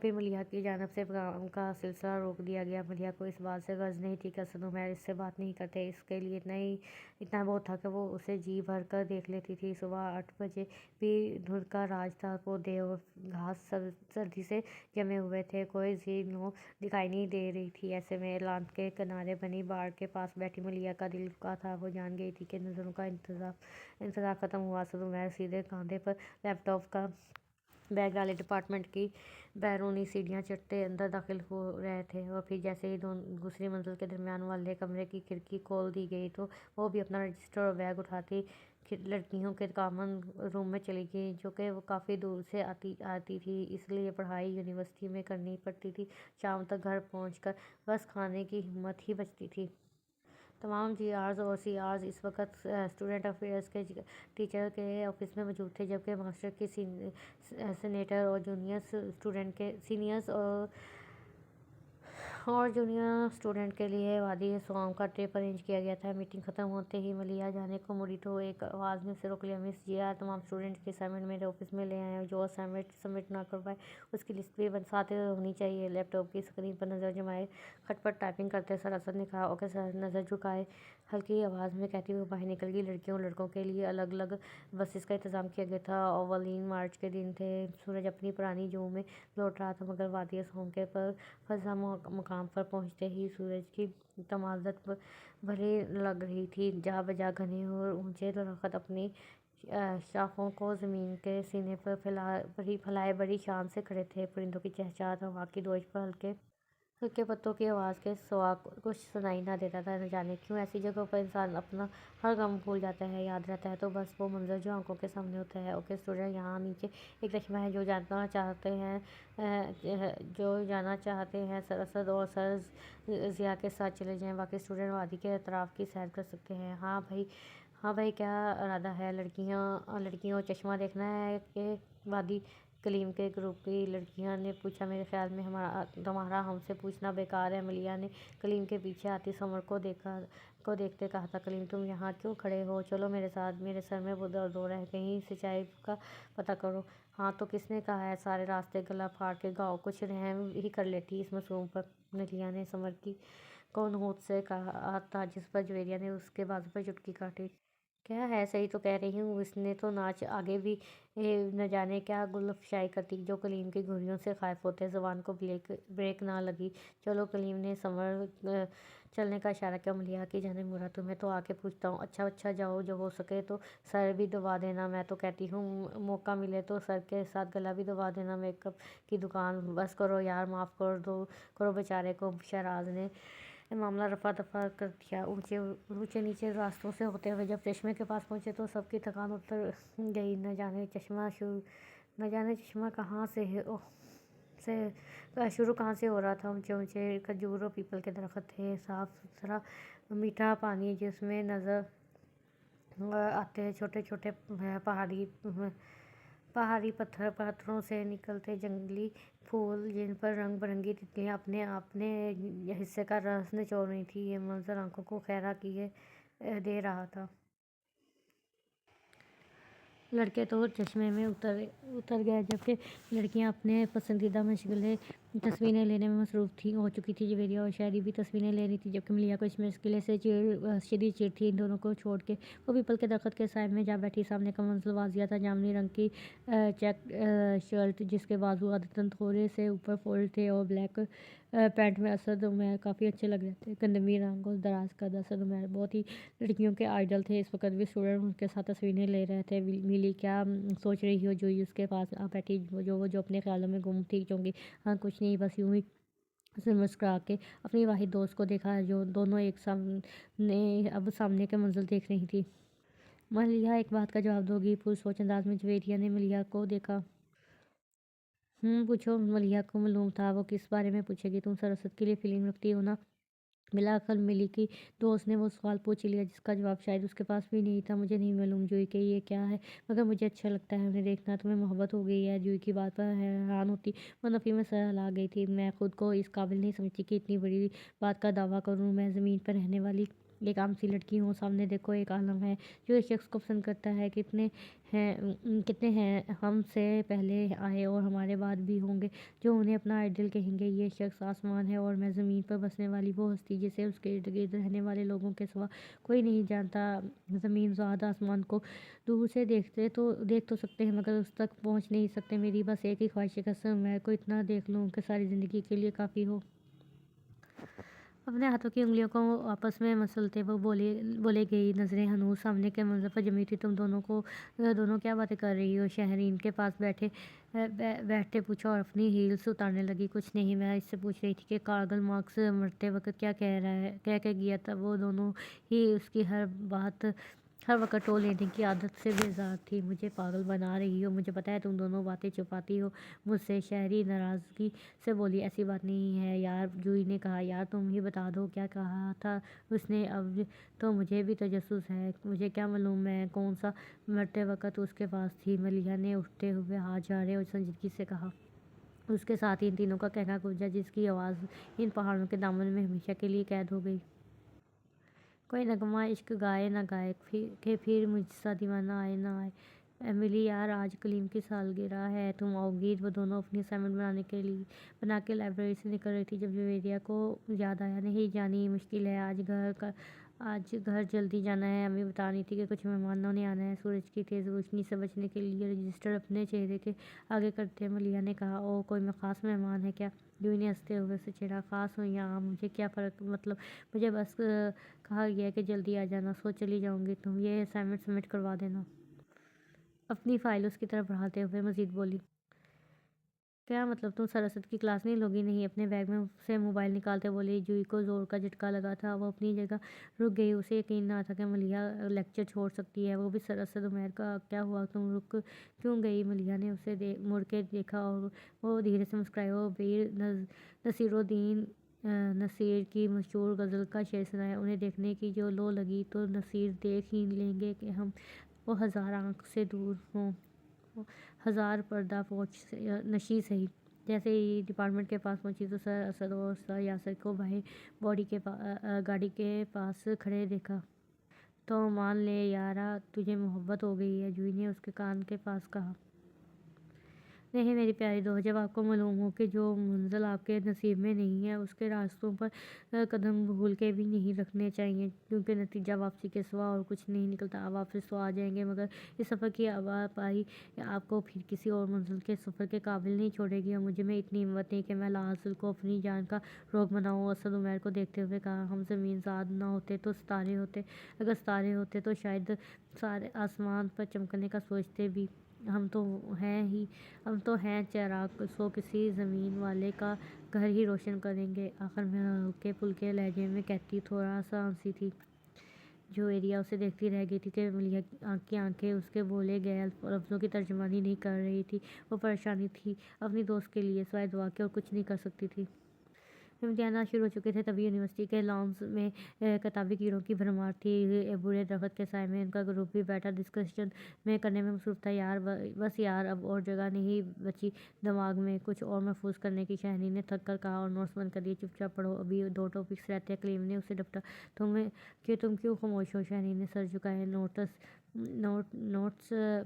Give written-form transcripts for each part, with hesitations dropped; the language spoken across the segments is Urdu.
پھر ملیحہ کی جانب سے کام کا سلسلہ روک دیا گیا۔ ملیحہ کو اس بات سے غرض نہیں تھی کہ اسد عمیر اس سے بات نہیں کرتے، اس کے لیے اتنا بہت تھا کہ وہ اسے جی بھر کر دیکھ لیتی تھی۔ صبح 8 بجے بھی دھند کا راج تھا۔ پودے اور گھاس سردی سے جمے ہوئے تھے، کوئی ذیل نو دکھائی نہیں دے رہی تھی۔ ایسے میں لان کے کنارے بنی باڑ کے پاس بیٹھی ملیحہ کا دل رکا تھا۔ وہ جان گئی تھی کہ نظروں کا انتظار ختم ہوا۔ اسد عمیر سیدھے کاندھے پر لیپ ٹاپ کا بیگ ڈالے ڈپارٹمنٹ کی بیرونی سیڑھیاں چڑھتے اندر داخل ہو رہے تھے، اور پھر جیسے ہی دوسری منزل کے درمیان والے کمرے کی کھڑکی کھول دی گئی تو وہ بھی اپنا رجسٹر اور بیگ اٹھاتی لڑکیوں کے کامن روم میں چلی گئی، جو کہ وہ کافی دور سے آتی تھی، اس لیے پڑھائی یونیورسٹی میں کرنی پڑتی تھی۔ شام تک گھر پہنچ کر بس کھانے کی ہمت ہی بچتی تھی۔ تمام جی آرز اور سی آرز اس وقت اسٹوڈنٹ افیئرز کے ٹیچر کے آفس میں موجود تھے، جبکہ ماسٹر کی سینیٹر اور سینئرز اور جونیئر اسٹوڈنٹ کے لیے وادی سوام کا ٹرپ ارینج کیا گیا تھا۔ میٹنگ ختم ہوتے ہی ملیحہ جانے کو مڑی تو ایک آواز نے اسے روک لیا۔ مس جی آر، تمام اسٹوڈنٹ کی اسائنمنٹ میرے آفس میں لے آئیں، اور جو اسائنمنٹ سبمٹ نہ کروائے اس کی لسٹ بھی ساتھ ہونی چاہیے۔ لیپ ٹاپ کی اسکرین پر نظر جمائے خط پر ٹائپنگ کرتے سر اسد نے کہا، اوکے سر۔ نظر جھکائے ہلکی آواز میں کہتی وہ باہر نکل گئی۔ لڑکیوں اور لڑکوں کے لیے الگ الگ بسز کا انتظام کیا گیا تھا۔ اولین مارچ کے دن تھے، سورج اپنی پرانی جو میں لوٹ رہا تھا، مگر وادی سوام کے پر فضا مقام پر پہنچتے ہی سورج کی تمازت بھری لگ رہی تھی۔ جا بجا گھنے اور اونچے درخت اپنی شاخوں کو زمین کے سینے پر پھیلائے بڑی شان سے کھڑے تھے۔ پرندوں کی چہچہاٹ، ہوا کی دوش پر ہلکے پتوں کی آواز کے سوا کچھ سنائی نہ دیتا تھا۔ نہ جانے کیوں ایسی جگہوں پر انسان اپنا ہر غم بھول جاتا ہے، یاد رہتا ہے تو بس وہ منظر جو آنکھوں کے سامنے ہوتا ہے۔ اوکے اسٹوڈنٹ، یہاں نیچے ایک چشمہ ہے، جو جانا چاہتے ہیں سر اسد اور سر ضیاء کے ساتھ چلے جائیں، باقی اسٹوڈنٹ وادی کے اطراف کی سیر کر سکتے ہیں۔ ہاں بھائی، کیا ارادہ ہے؟ لڑکیوں چشمہ دیکھنا ہے کہ وادی؟ کلیم کے گروپ کی لڑکیاں نے پوچھا۔ میرے خیال میں تمہارا ہم سے پوچھنا بیکار ہے۔ ملیحہ نے کلیم کے پیچھے آتی سمر کو دیکھتے کہا تھا۔ کلیم، تم یہاں کیوں کھڑے ہو؟ چلو میرے ساتھ، میرے سر میں درد ہو رہا ہے، کہیں سچائی کا پتہ کرو۔ ہاں تو کس نے کہا ہے سارے راستے گلا پھاڑ کے گاؤ؟ کچھ رحم ہی کر لیتی اس معصوم پر۔ ملیحہ نے سمر کو نوٹ سے کہا تھا، جس پر جویریہ نے اس کے بازو پر چٹکی کاٹی۔ کیا ہے؟ صحیح تو کہہ رہی ہوں، اس نے تو ناچ آگے بھی نہ جانے کیا گل افشائی کرتی جو کلیم کی گھڑیوں سے خائف ہوتے۔ زبان کو بریک نہ لگی۔ چلو، کلیم نے سمر چلنے کا اشارہ کیا۔ ملیحہ کی جانب مڑا، تمہیں تو آ کے پوچھتا ہوں۔ اچھا جاؤ، جو ہو سکے تو سر بھی دبا دینا۔ میں تو کہتی ہوں موقع ملے تو سر کے ساتھ گلا بھی دبا دینا۔ میک اپ کی دکان بس کرو یار، معاف کرو بیچارے کو۔ شہراز نے معاملہ رفع دفع کر دیا۔ اونچے نیچے راستوں سے ہوتے ہوئے جب چشمے کے پاس پہنچے تو سب کی تھکان اتر گئی۔ نہ جانے چشمہ کہاں سے شروع کہاں سے ہو رہا تھا۔ اونچے کھجور اور پیپل کے درخت تھے، صاف ستھرا میٹھا پانی جس میں نظر آتے چھوٹے چھوٹے پہاڑی پتھروں سے نکلتے جنگلی پھول، جن پر رنگ برنگی تتلیاں اپنے حصے کا رس نچوڑ رہی تھیں۔ یہ منظر آنکھوں کو خیرہ کیے دے رہا تھا۔ لڑکے تو چشمے میں اتر گئے، جبکہ لڑکیاں اپنے پسندیدہ مشغلے تصویریں لینے میں مصروف ہو چکی تھیں۔ جویریہ اور شہری بھی تصویریں لے رہی تھی، جبکہ ملیحہ کو اس مشغلے سے شدید چڑ تھی۔ ان دونوں کو چھوڑ کے وہ پیپل کے درخت کے سائے میں جا بیٹھی۔ سامنے کا منظر واضح تھا۔ جامنی رنگ کی چیک شرٹ جس کے بازو عادتاً تھوڑے سے اوپر فولڈ تھے، اور بلیک پینٹ میں اسد عمیر کافی اچھے لگ رہے تھے۔ گندمی رنگ اور دراز قد اسد عمیر بہت ہی لڑکیوں کے آئیڈل تھے۔ اس وقت بھی اسٹوڈنٹ ان کے ساتھ تصویریں لے رہے تھے۔ ملی، کیا سوچ رہی ہو؟ جوہی اس کے پاس آ بیٹھی، جو اپنے خیالوں میں گم تھی چونکہ ہاں کچھ نہیں، بس یوں ہی۔ اس نے مسکرا کے اپنی واحد دوست کو دیکھا، جو دونوں اب سامنے کے منظر دیکھ رہی تھی۔ ملیحہ، ایک بات کا جواب دو گی؟ پرسوچ انداز میں جویریہ نے ملیحہ کو دیکھا۔ پوچھو۔ ملیحہ کو معلوم تھا وہ کس بارے میں پوچھے گی۔ تم سر اسد کے لیے فیلنگ رکھتی ہو نا؟ بالآخر ملی کی دوست نے وہ سوال پوچھ لیا جس کا جواب شاید اس کے پاس بھی نہیں تھا۔ مجھے نہیں معلوم جوہی کہ یہ کیا ہے، مگر مجھے اچھا لگتا ہے انہیں دیکھنا۔ تمہیں محبت ہو گئی ہے؟ جوہی کی بات پر حیران ہوتی وہ نفی میں سر ہلا گئی تھی۔ میں خود کو اس قابل نہیں سمجھتی کہ اتنی بڑی بات کا دعویٰ کروں۔ میں زمین پر رہنے والی ایک عام سی لڑکی ہوں، سامنے دیکھو ایک عالم ہے جو اس شخص کو پسند کرتا ہے، کتنے ہیں ہم سے پہلے آئے اور ہمارے بعد بھی ہوں گے جو انہیں اپنا آئیڈل کہیں گے۔ یہ شخص آسمان ہے اور میں زمین پر بسنے والی وہ ہستی جسے اس کے ارد گرد رہنے والے لوگوں کے سوا کوئی نہیں جانتا۔ زمین ذات آسمان کو دور سے دیکھ تو سکتے ہیں مگر اس تک پہنچ نہیں سکتے۔ میری بس ایک ہی خواہش ہے کہ میں کو اتنا دیکھ لوں کہ ساری زندگی کے لیے کافی ہو۔ اپنے ہاتھوں کی انگلیوں کو آپس میں مسلتے وہ بولے گئی، نظریں ہنوز سامنے کے منظر پر جمی تھی۔ تم دونوں کیا باتیں کر رہی ہو؟ شہرین کے پاس بیٹھتے پوچھا اور اپنی ہیلز اتارنے لگی۔ کچھ نہیں، میں اس سے پوچھ رہی تھی کہ کارل مارکس مرتے وقت کیا کہہ کے گیا تھا۔ وہ دونوں ہی اس کی ہر وقت ٹول لینے کی عادت سے بیزار تھی۔ مجھے پاگل بنا رہی ہو، مجھے پتا ہے تم دونوں باتیں چھپاتی ہو مجھ سے، شہری ناراضگی سے بولی۔ ایسی بات نہیں ہے یار، جوہی نے کہا۔ یار تم ہی بتا دو کیا کہا تھا اس نے؟ اب تو مجھے بھی تجسس ہے، مجھے کیا معلوم میں کون سا مرتے وقت اس کے پاس تھی؟ ملیحہ نے اٹھتے ہوئے ہاتھ جھاڑے اور سنجیدگی سے کہا۔ اس کے ساتھ ان تینوں کا کہنا گونجا جس کی آواز ان پہاڑوں کے دامن میں ہمیشہ کے لیے قید ہو گئی۔ کوئی نغمہ عشق گائے نہ گائے کہ پھر مجھ سا دیوانہ آئے نہ آئے۔ ایملی یار، آج کلیم کی سالگرہ ہے، تم آؤ گی؟ وہ دونوں اپنی اسائنمنٹ بنا کے لائبریری سے نکل رہی تھی جب جویریہ کو یاد آیا۔ نہیں جانی، مشکل ہے، آج گھر جلدی جانا ہے۔ امی بتا رہی تھی کہ کچھ مہمانوں نے آنا ہے۔ سورج کی تیز روشنی سے بچنے کے لیے رجسٹر اپنے چہرے کے آگے کرتے ملیحہ نے کہا۔ اوہ، کوئی خاص مہمان ہے کیا؟ جوہی نے ہنستے ہوئے اسے چھیڑا۔ خاص ہو یا عام مجھے کیا فرق، مطلب مجھے بس کہا گیا کہ جلدی آ جانا، سو چلی جاؤں گی، تم یہ اسائنمنٹ سبمٹ کروا دینا۔ اپنی فائل اس کی طرف بڑھاتے ہوئے مزید بولی۔ کیا مطلب تم سر اسد کی کلاس نہیں لوگی؟ نہیں، اپنے بیگ میں سے موبائل نکالتے بولی۔ جوہی کو زور کا جھٹکا لگا تھا، وہ اپنی جگہ رک گئی۔ اسے یقین نہ آتا کہ ملیحہ لیکچر چھوڑ سکتی ہے، وہ بھی سر اسد۔ عمیر کا کیا ہوا، تم رک کیوں گئی؟ ملیحہ نے اسے مڑ کے دیکھا اور وہ دھیرے سے مسکرائی۔ وہ بیر نصیرالدین نصیر کی مشہور غزل کا شعر سنایا۔ انہیں دیکھنے کی جو لو لگی تو نصیر دیکھ ہی لیں گے کہ ہم وہ ہزار آنکھ سے دور ہوں، ہزار پردہ پوش نشیں سہی۔ جیسے ہی ڈپارٹمنٹ کے پاس پہنچی تو سر اسد اور سر یاسر کو باہر گاڑی کے پاس کھڑے دیکھا۔ تو مان لے یارا، تجھے محبت ہو گئی ہے، جوہی نے اس کے کان کے پاس کہا۔ نہیں میری پیاری دوست، جب آپ کو معلوم ہو کہ جو منزل آپ کے نصیب میں نہیں ہے اس کے راستوں پر قدم بھول کے بھی نہیں رکھنے چاہیے، کیونکہ نتیجہ واپسی کے سوا اور کچھ نہیں نکلتا۔ آپ واپس تو آ جائیں گے مگر اس سفر کی آباپائی آپ کو پھر کسی اور منزل کے سفر کے قابل نہیں چھوڑے گی، اور مجھ میں اتنی ہمت نہیں کہ میں لاحاصل کو اپنی جان کا روگ بناؤں۔ اسد عمیر کو دیکھتے ہوئے کہا۔ ہم زمین ذات نہ ہوتے تو ستارے ہوتے، اگر ستارے ہوتے تو شاید سارے آسمان پر چمکنے کا سوچتے بھی۔ ہم تو ہیں چراغ، سو کسی زمین والے کا گھر ہی روشن کریں گے، آخر میں ہلکے پھلکے لہجے میں کہتی، تھوڑا سا ہنسی تھی۔ جویریہ اسے دیکھتی رہ گئی تھی کہ ملیحہ کی آنکھیں اس کے بولے گئے لفظوں کی ترجمانی نہیں کر رہی تھی۔ وہ پریشانی تھی اپنی دوست کے لیے، سوائے دعا کے اور کچھ نہیں کر سکتی تھی۔ امتحانات شروع ہو چکے تھے، تبھی یونیورسٹی کے لانز میں کتابی کیڑوں کی بھرمار تھی۔ بڑے درخت کے سائے میں ان کا گروپ بھی بیٹھا ڈسکشن کرنے میں مصروف تھا۔ بس یار، اب اور جگہ نہیں بچی دماغ میں کچھ اور محفوظ کرنے کی، شہرین نے تھک کر کہا، اور نوٹس بند کر دیے، چپ چاپ پڑھو، ابھی 2 ٹاپکس رہتے ہیں۔ کلیم نے اسے ڈپٹا۔ تم کیوں خاموش ہو؟ شہرین نے سر جھکائے نوٹس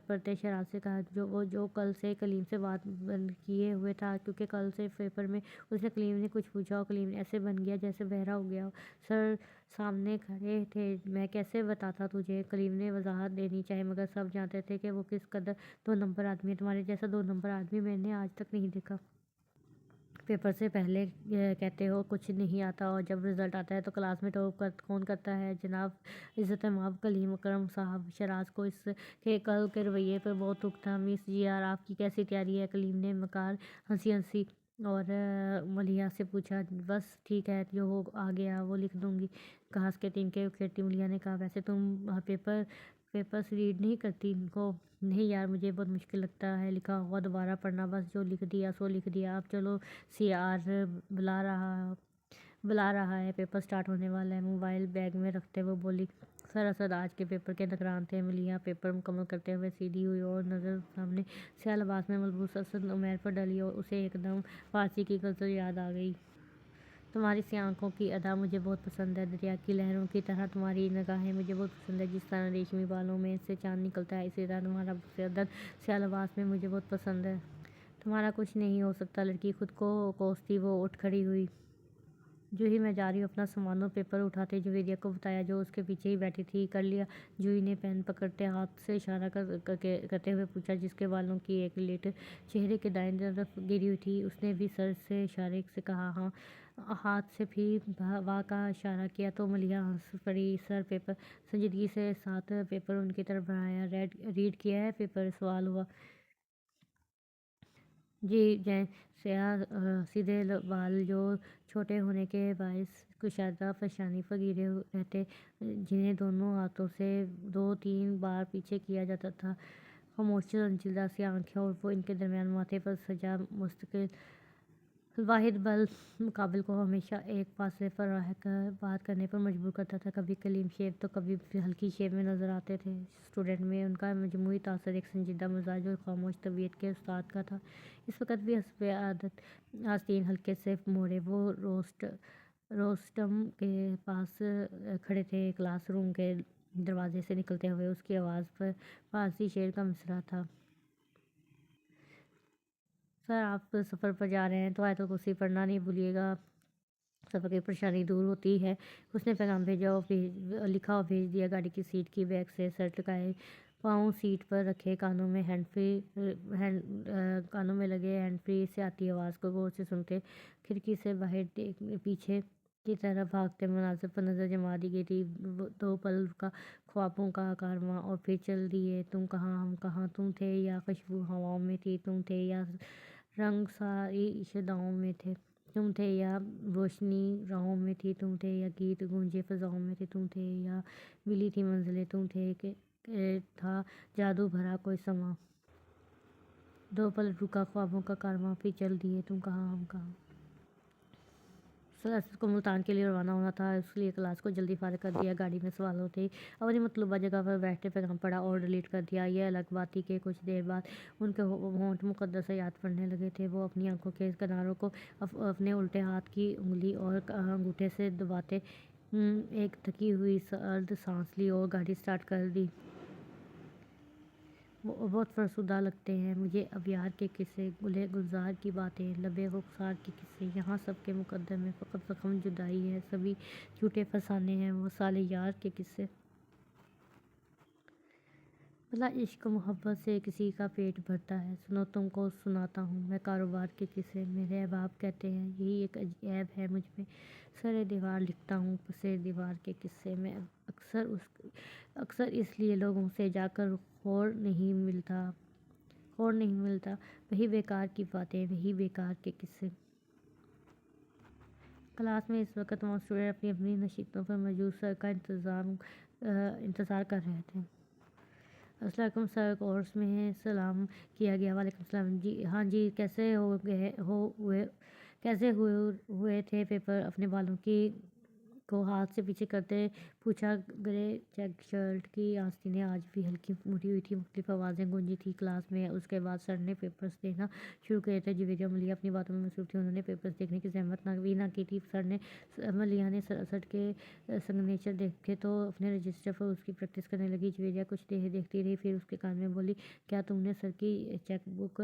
پڑھتے شرارت سے کہا۔ وہ جو کل سے کلیم سے بات بند کیے ہوئے تھا، کیونکہ کل سے پیپر میں اس نے کلیم نے کچھ پوچھا اور کلیم ایسے بن گیا جیسے بہرا ہو گیا ہو۔ سر سامنے کھڑے تھے۔ میں کیسے بتاتا تجھے؟ کلیم نے وضاحت دینی چاہی مگر سب جانتے تھے کہ وہ کس قدر 2 نمبر آدمی ہے۔ تمہارے جیسا 2 نمبر آدمی میں نے آج تک نہیں دیکھا۔ پیپر سے پہلے کہتے ہو کچھ نہیں آتا اور جب رزلٹ آتا ہے تو کلاس میں ٹاپ کون کرتا ہے؟ جناب عزت مآب کلیم اکرم صاحب۔ شہراز کو اس کے کل کے رویے پر بہت دکھ تھا۔ مس جی آر، آپ کی کیسی تیاری ہے؟ کلیم نے مکار ہنسی اور ملیحہ سے پوچھا۔ بس ٹھیک ہے، جو آ گیا وہ لکھ دوں گی، گھاس کے تنکے اکھیڑتی ملیحہ نے کہا۔ ویسے تم پیپرز ریڈ نہیں کرتی ہو؟ نہیں یار، مجھے بہت مشکل لگتا ہے لکھا ہوا دوبارہ پڑھنا، بس جو لکھ دیا سو لکھ دیا۔ اب چلو، سی آر بلا رہا ہے، پیپر سٹارٹ ہونے والا ہے۔ موبائل بیگ میں رکھتے ہوئے بولی۔ سر اسد آج کے پیپر کے نگران تھے۔ ملیحہ پیپر مکمل کرتے ہوئے سیدھی ہوئی اور نظر سامنے سیاہ لباس میں ملبوس اسد عمیر پر ڈالی اور اسے ایک دم فارسی کی غزل یاد آ گئی۔ تمہاری سی آنکھوں کی ادا مجھے بہت پسند ہے، دریا کی لہروں کی طرح تمہاری نگاہیں مجھے بہت پسند ہے، جس طرح ریشمی بالوں میں سے چاند نکلتا ہے اسی طرح تمہارا بصیرت سے لباس میں مجھے بہت پسند ہے۔ تمہارا کچھ نہیں ہو سکتا۔ لڑکی خود کو کوستی وہ اٹھ کھڑی ہوئی۔ جو ہی میں جا رہی ہوں اپنا سامانوں پیپر اٹھاتے جویریہ کو بتایا جو اس کے پیچھے ہی بیٹھی تھی۔ کر لیا؟ جوہی نے پین پکڑتے ہاتھ سے اشارہ کرتے ہوئے پوچھا، جس کے بالوں کی ایک لٹ چہرے کے دائیں طرف گری ہوئی تھی۔ اس نے بھی سر سے اشارے سے کہا ہاں، ہاتھ سے بھی واہ کا اشارہ کیا تو ملیحہ ہنس پڑی۔ سر پیپر سنجیدگی کے ساتھ پیپر ان کی طرف بڑھایا۔ ریڈ کیا ہے پیپر؟ سوال ہوا۔ جی جین، سیاہ سیدھے بال جو چھوٹے ہونے کے باعث کشادہ پیشانی پر گرے رہتے، جنہیں دونوں ہاتھوں سے 2-3 بار پیچھے کیا جاتا تھا، خاموش سنجیدہ سی آنکھیں، اور وہ ان کے درمیان ماتھے پر سجا مستقل واحد بل مقابل کو ہمیشہ ایک فاصلے پر رہ کر بات کرنے پر مجبور کرتا تھا۔ کبھی کلیم شیو تو کبھی ہلکی شیو میں نظر آتے تھے۔ اسٹوڈنٹ میں ان کا مجموعی تاثر ایک سنجیدہ مزاج اور خاموش طبیعت کے استاد کا تھا۔ اس وقت بھی حسب عادت آستین حلقے سے موڑے وہ روسٹم کے پاس کھڑے تھے۔ کلاس روم کے دروازے سے نکلتے ہوئے اس کی آواز پر فارسی شعر کا مصرع تھا۔ سر، آپ سفر پر جا رہے ہیں تو آیت الکرسی پڑھنا نہیں بھولیے گا، سفر کی پریشانی دور ہوتی ہے۔ اس نے پیغام لکھا اور بھیج دیا۔ گاڑی کی سیٹ کی بیک سے سر ٹکائے پاؤں سیٹ پر رکھے، کانوں میں لگے ہینڈ فری سے آتی آواز کو غور سے سنتے، کھڑکی سے باہر پیچھے کی طرف بھاگتے مناظر پر نظر جما دی گئی تھی۔ 2 پل رکا، خوابوں کا کارواں، اور پھر چل دیے۔ تم کہاں، ہم کہاں، تم تھے یا خوشبو ہواؤں میں تھی، تم تھے یا رنگ ساری شیداؤں میں تھے، تم تھے یا روشنی راہوں میں تھی، تم تھے یا گیت گونجے فضاؤں میں تھے، تم تھے یا ملی تھی منزلیں، تم تھے کہ تھا جادو بھرا کوئی سماں۔ 2 پل رکا، خوابوں کا کارواں، پھر چل دیے۔ تم کہاں، ہم کہاں۔ سر اسد کو ملتان کے لیے روانہ ہونا تھا، اس لیے کلاس کو جلدی فارغ کر دیا۔ گاڑی میں سوار ہوتے ہی اپنی مطلوبہ جگہ پر بیٹھتے پیغام پڑھا اور ڈیلیٹ کر دیا۔ یہ الگ بات تھی کہ کچھ دیر بعد ان کے ہونٹ مقدس آیات پڑھنے لگے تھے۔ وہ اپنی آنکھوں کے کناروں کو اپنے الٹے ہاتھ کی انگلی اور انگوٹھے سے دباتے ایک تھکی ہوئی سرد سانس لی اور گاڑی سٹارٹ کر دی۔ وہ بہت فرسودہ لگتے ہیں مجھے، اب یار کے قصے، گلے گلزار کی باتیں، لبِ رخسار کے قصے، یہاں سب کے مقدر میں فقط زخم جدائی ہے، سبھی جھوٹے فسانے ہیں، وہ سالے یار کے قصے۔ بھلا عشق و محبت سے کسی کا پیٹ بھرتا ہے؟ سنو، تم کو سناتا ہوں میں کاروبار کے قصے۔ میرے احباب کہتے ہیں یہی ایک عیب ہے مجھ میں، سرِ دیوار لکھتا ہوں پسِ دیوار کے قصے میں، اکثر اس لیے لوگوں سے جا کر خور نہیں ملتا، وہی بیکار کی باتیں، وہی بیکار کے قصے۔ کلاس میں اس وقت تمام اسٹوڈنٹ اپنی اپنی نشستوں پر موجود سر کا انتظار کر رہے تھے۔ السلام علیکم سر، کورس میں سلام کیا گیا۔ وعلیکم السلام، جی ہاں جی، کیسے ہوئے تھے پیپر؟ اپنے بالوں کو ہاتھ سے پیچھے کرتے پوچھا۔ گرے چیک شرٹ کی آستینیں آج بھی ہلکی مڑی ہوئی تھیں، مختلف آوازیں گونجی تھیں کلاس میں۔ اس کے بعد سر نے پیپرز دینا شروع کیے تھے۔ جویریہ اور ملیحہ اپنی باتوں میں مصروف تھیں، انہوں نے پیپرز دیکھنے کی زحمت بھی نہ کی تھی۔ ملیحہ نے سر کے سگنیچر دیکھے تو اپنے رجسٹر پر اس کی پریکٹس کرنے لگی۔ جویریہ کچھ دیر دیکھتی رہی، پھر اس کے کان میں بولی، کیا تم نے سر کی چیک بک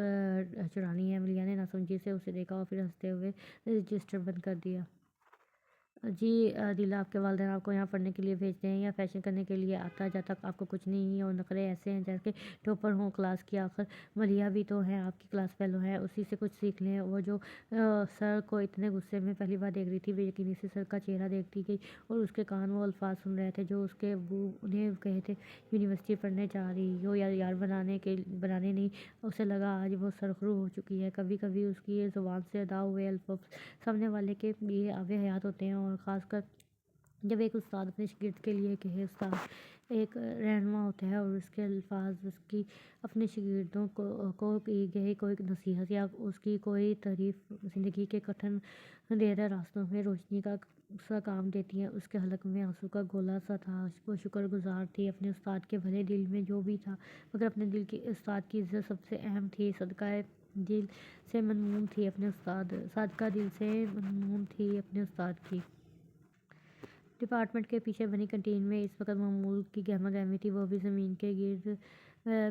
چرانی ہے؟ ملیحہ نے ناسمجھی سے اسے دیکھا اور پھر ہنستے ہوئے رجسٹر بند کر دیا۔ جی دلا، آپ کے والدین آپ کو یہاں پڑھنے کے لیے بھیجتے ہیں یا فیشن کرنے کے لیے؟ آتا جاتا آپ کو کچھ نہیں، اور نخرے ایسے ہیں جیسے ٹاپر ہوں کلاس کی۔ آخر ملیحہ بھی تو ہیں، آپ کی کلاس فیلو ہیں، اسی سے کچھ سیکھ لیں۔ وہ جو سر کو اتنے غصے میں پہلی بار دیکھ رہی تھی، بے یقینی سے سر کا چہرہ دیکھتی گئی اور اس کے کان وہ الفاظ سن رہے تھے جو اس کے ابو نے کہے تھے، یونیورسٹی پڑھنے جا رہی ہو یا یار بنانے نہیں۔ اسے لگا آج وہ سرخرو ہو چکی ہے۔ کبھی کبھی اس کی زبان سے ادا ہوئے الفاظ سامنے والے کے لیے آب حیات ہوتے ہیں، اور خاص کر جب ایک استاد اپنے شاگرد کے لیے کہے۔ استاد ایک رہنما ہوتا ہے اور اس کے الفاظ اس کی اپنے شاگردوں کو کی گئی کوئی نصیحت یا اس کی کوئی تعریف زندگی کے کٹھن اندھیرے راستوں میں روشنی سا کام دیتی ہیں۔ اس کے حلق میں آنسو کا گولا سا تھا۔ وہ شکر گزار تھی اپنے استاد کے، بھلے دل میں جو بھی تھا، مگر اپنے دل کی استاد کی عزت سب سے اہم تھی۔ صدقہ دل سے ممنون تھی اپنے استاد صادقہ دل سے ممنون تھی اپنے استاد کی۔ ڈپارٹمنٹ کے پیچھے بنی کینٹین میں اس وقت معمول کی گہما گہمی تھی۔ وہ بھی زمین کے گرد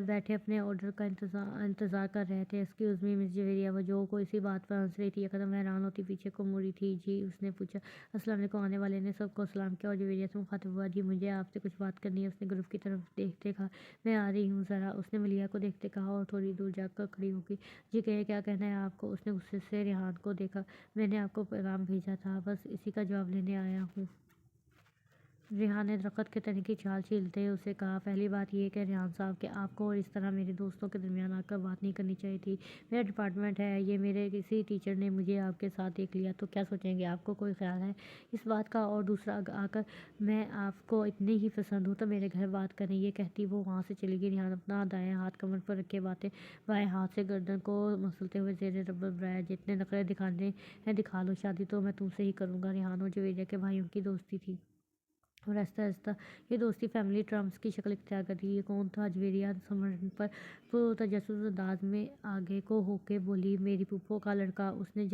بیٹھے اپنے آرڈر کا انتظار کر رہے تھے۔ ایکسکیوز می مس جویریہ، وہ جو کوئی سی بات پر ہنس رہی تھی، یکدم حیران ہوتی پیچھے کو مڑی تھی۔ جی، اس نے پوچھا۔ السلام علیکم۔ آنے والے نے سب کو سلام کیا اور جویریہ سے مخاطب ہوا۔ جی، مجھے آپ سے کچھ بات کرنی ہے۔ اس نے گروپ کی طرف دیکھتے کہا۔ میں آ رہی ہوں ذرا، اس نے ملیحہ کو دیکھتے کہا اور تھوڑی دور جا کر کھڑی ہو گئی۔ جی کہیے، کیا کہنا ہے آپ کو؟ اس نے غصے سے ریحان کو دیکھا۔ میں نے آپ کو پیغام بھیجا تھا، بس اسی کا جواب لینے آیا ہوں۔ ریحان نے درخت کے تنے کی چھال چھیلتے اسے کہا۔ پہلی بات یہ کہ ریحان صاحب کہ آپ کو اور اس طرح میرے دوستوں کے درمیان آ کر بات نہیں کرنی چاہیے تھی۔ میرا ڈپارٹمنٹ ہے یہ، میرے کسی ٹیچر نے مجھے آپ کے ساتھ دیکھ لیا تو کیا سوچیں گے؟ آپ کو کوئی خیال ہے اس بات کا؟ اور دوسرا، آ کر میں آپ کو اتنی ہی پسند ہوں تو میرے گھر بات کریں۔ یہ کہتی وہ وہاں سے چلی گئی۔ ریحان اپنا دایاں ہاتھ کمر پر رکھے بائیں ہاتھ سے گردن کو مسلتے ہوئے زیر ربڑ بڑھایا۔ جتنے نخرے دکھانے ہیں دکھا لو، شادی تو میں تم سے ہی کروں گا۔ ریحان اور جویریہ کے بھائیوں کی دوستی تھی اور آہستہ آہستہ یہ دوستی فیملی ٹرمز کی شکل اختیار کر گئی۔ یہ کون تھا؟ جویریہ سمرن پر پرتجسس انداز میں آگے کو ہو کے بولی۔ میری پھوپھو کا لڑکا، اس نے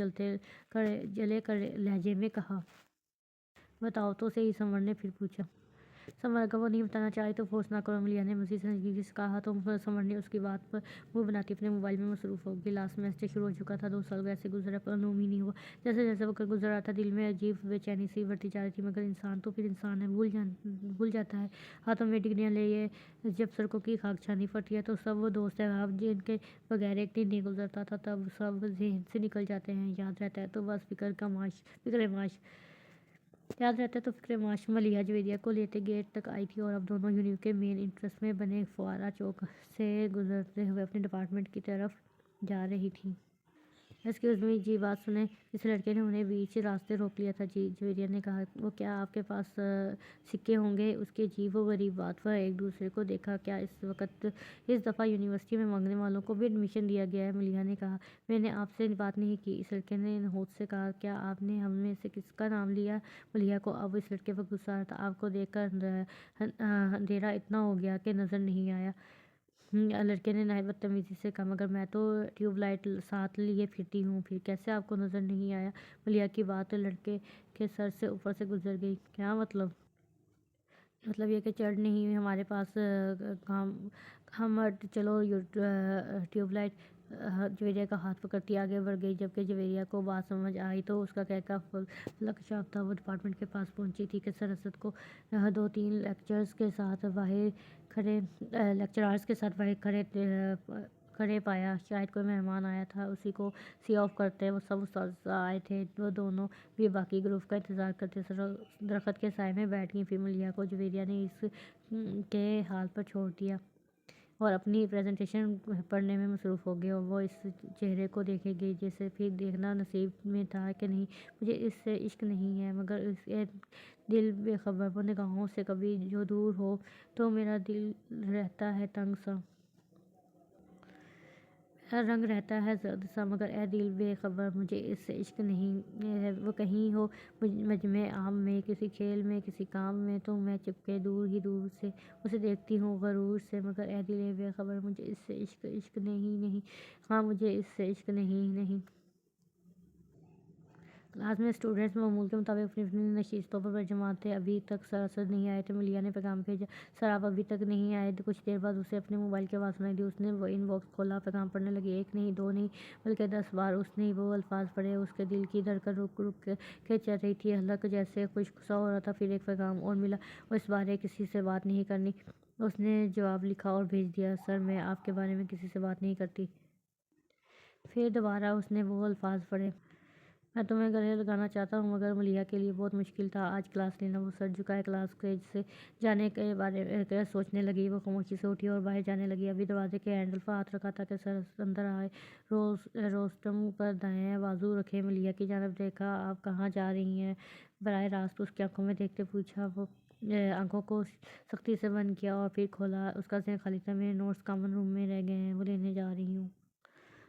جلے کر لہجے میں کہا۔ بتاؤ تو صحیح، سمرن نے پھر پوچھا۔ سمر اگر وہ نہیں بتانا چاہے تو فورس نہ کرو، ملیحہ نے مزید سنجیدگی سے کہا۔ تو سمر نے اس کی بات پر منہ بناتی اپنے موبائل میں مصروف ہو گئی۔ لاسٹ سیمسٹر شروع ہو چکا تھا، 2 سال کیسے گزرے پر معلوم ہی نہیں ہوا۔ جیسے جیسے وقت گزر رہا تھا دل میں عجیب بے چینی سی بڑھتی جا رہی تھی، مگر انسان تو پھر انسان ہے، بھول جاتا ہے۔ ہاتھوں میں ڈگریاں لیے جب سڑکوں کی خاک چھانی پڑتی ہے تو سب وہ دوست احباب جن کے بغیر ایک دن نہیں گزرتا تھا، تب سب ذہن سے نکل جاتے ہیں۔ یاد رہتا ہے تو بس فکر معاش یاد رہتا ہے تو فکر معاش۔ ملیحہ جویریہ کو لیتے گیٹ تک آئی تھی اور اب دونوں یونیو کے مین انٹرنس میں بنے فوارہ چوک سے گزرتے ہوئے اپنے ڈپارٹمنٹ کی طرف جا رہی تھیں۔ ایکسکیوز می، جی بات سنیں، اس لڑکے نے انہیں بیچ راستے روک لیا تھا۔ جی، جویریہ نے کہا۔ وہ کیا آپ کے پاس سکے ہوں گے؟ اس کی عجیب و غریب بات پر ایک دوسرے کو دیکھا۔ کیا اس دفعہ یونیورسٹی میں مانگنے والوں کو بھی ایڈمیشن دیا گیا ہے؟ ملیحہ نے کہا۔ میں نے آپ سے بات نہیں کی، اس لڑکے نے نحوست سے کہا۔ کیا آپ نے ہم میں سے کس کا نام لیا؟ ملیحہ کو اب اس لڑکے پر غصہ آ رہا تھا۔ آپ کو دیکھ کر اندھیرا اتنا ہو گیا کہ نظر نہیں آیا، لڑکے نے نہایت بدتمیزی سے کہا۔ مگر میں تو ٹیوب لائٹ ساتھ لیے پھرتی ہوں، پھر کیسے آپ کو نظر نہیں آیا؟ ملیحہ کی بات لڑکے کے سر سے اوپر سے گزر گئی۔ کیا مطلب؟ مطلب یہ کہ چڑھ نہیں ہمارے پاس ہم چلو ٹیوب لائٹ۔ جویریہ کا ہاتھ پکڑتی آگے بڑھ گئی۔ جبکہ جویریہ کو بات سمجھ آئی تو اس کا کہکا فلک شاپ تھا۔ وہ ڈپارٹمنٹ کے پاس پہنچی تھی کہ سر اسد کو 2-3 لیکچرارز کے ساتھ باہر کھڑے پایا۔ شاید کوئی مہمان آیا تھا، اسی کو سی آف کرتے۔ وہ سب اساتذہ آئے تھے، وہ دونوں بھی باقی گروپ کا انتظار کرتے درخت کے سائے میں بیٹھ گئیں۔ پھر ملیحہ کو جویریہ نے اس کے حال پر چھوڑ دیا اور اپنی پریزنٹیشن پڑھنے میں مصروف ہو گئی۔ اور وہ اس چہرے کو دیکھے گئی جسے پھر دیکھنا نصیب میں تھا کہ نہیں۔ مجھے اس سے عشق نہیں ہے، مگر اس کے دل بے خبر۔ وہ نگاہوں سے کبھی جو دور ہو تو میرا دل رہتا ہے تنگ سا، میرا رنگ رہتا ہے زرد سا، مگر اے دل بے خبر، مجھے اس سے عشق نہیں ہے۔ وہ کہیں ہو مجمع عام میں، کسی کھیل میں، کسی کام میں، تو میں چپکے دور ہی دور سے اسے دیکھتی ہوں غرور سے، مگر اے دل بے خبر، مجھے اس سے عشق نہیں۔ ہاں، مجھے اس سے عشق نہیں۔ کلاس میں اسٹوڈنٹس معمول کے مطابق اپنی اپنی نشستوں پر برجمات تھے۔ ابھی تک سر اسد نہیں آئے تھے۔ ملیحہ نے پیغام بھیجا۔ سر آپ ابھی تک نہیں آئے؟ کچھ دیر بعد اسے اپنے موبائل کی آواز سنائی دی۔ اس نے ان باکس کھولا، پیغام پڑھنے لگی۔ 1 نہیں، 2 نہیں، بلکہ 10 بار اس نے وہ الفاظ پڑھے۔ اس کے دل کی دھڑکن رک رک کے چل رہی تھی، حلق جیسے خشک سا ہو رہا تھا۔ پھر ایک پیغام اور ملا، اور اس بارے کسی سے بات نہیں کرنی۔ اس نے جواب لکھا اور بھیج دیا۔ سر، میں آپ کے بارے میں کسی سے بات نہیں کرتی۔ پھر دوبارہ اس نے وہ الفاظ پڑھے۔ میں تمہیں گلے لگانا چاہتا ہوں، مگر ملیحہ کے لیے بہت مشکل تھا آج کلاس لینا۔ وہ سر جھکائے کلاس سے جانے کے بارے میں سوچنے لگی۔ وہ خاموشی سے اٹھی اور باہر جانے لگی۔ ابھی دروازے کے ہینڈل پر ہاتھ رکھا تھا کہ سر اندر آئے۔ روسٹم پر دائیں بازو رکھے ملیحہ کی جانب دیکھا۔ آپ کہاں جا رہی ہیں؟ براہ راست اس کی آنکھوں میں دیکھتے پوچھا۔ وہ آنکھوں کو سختی سے بند کیا اور پھر کھولا۔ اس کا ذہن خالی تھا۔ میرے نوٹس کامن روم میں رہ گئے ہیں، وہ لینے جا رہی ہوں۔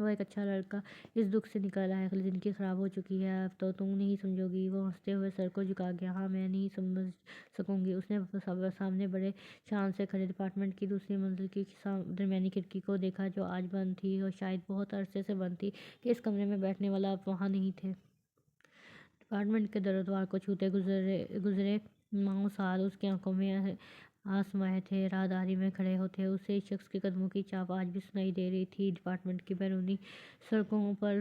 وہ ایک اچھا لڑکا اس دکھ سے نکل آیا، زندگی خراب ہو چکی ہے، اب تو تم نہیں سمجھو گی۔ وہ ہنستے ہوئے سر کو جھکا گیا۔ ہاں میں نہیں سمجھ سکوں گی۔ اس نے سامنے بڑے شان سے کھڑے اپارٹمنٹ کی دوسری منزل کی درمیانی کھڑکی کو دیکھا جو آج بند تھی، اور شاید بہت عرصے سے بند تھی کہ اس کمرے میں بیٹھنے والا اب وہاں نہیں تھے۔ اپارٹمنٹ کے در و دیوار کو چھوتے گزرے ماہوں سال اس کی آنکھوں میں آسمائے تھے۔ راہداری میں کھڑے ہوتے اسے اس شخص کے قدموں کی چاپ آج بھی سنائی دے رہی تھی۔ اپارٹمنٹ کی بیرونی سڑکوں پر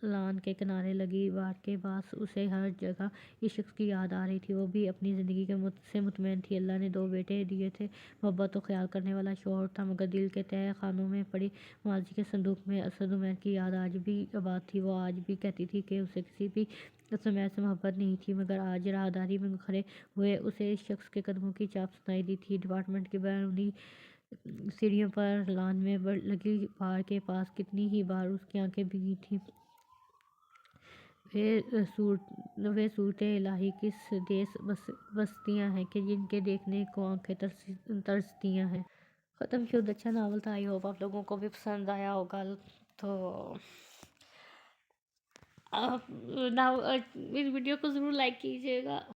لان کے کنارے لگی بار کے باعث اسے ہر جگہ اس شخص کی یاد آ رہی تھی۔ وہ بھی اپنی زندگی سے مطمئن تھی۔ اللہ نے 2 بیٹے دیے تھے، محبت و خیال کرنے والا شوہر تھا، مگر دل کے تہہ خانوں میں پڑی ماضی کے صندوق میں اسد عمیر کی یاد آج بھی آباد تھی۔ وہ آج بھی کہتی تھی کہ اسے کسی بھی اسد عمیر سے محبت نہیں تھی، مگر آج راہداری میں کھڑے ہوئے اسے اس شخص کے قدموں کی چاپ سنائی دی تھی۔ اپارٹمنٹ کی بیرونی سیڑھیوں پر لان میں لگی بار کے پاس کتنی ہی بار اس کی آنکھیں بھیگی تھیں۔ وہ صورتیں الہی کس دیس بستیاں ہیں کہ جن کے دیکھنے کو آنکھیں ترستی ہیں۔ ختم شد۔ اچھا ناول تھا، آئی ہوپ آپ لوگوں کو بھی پسند آیا ہوگا۔ تو آپ اس ویڈیو کو ضرور لائک کیجیے گا۔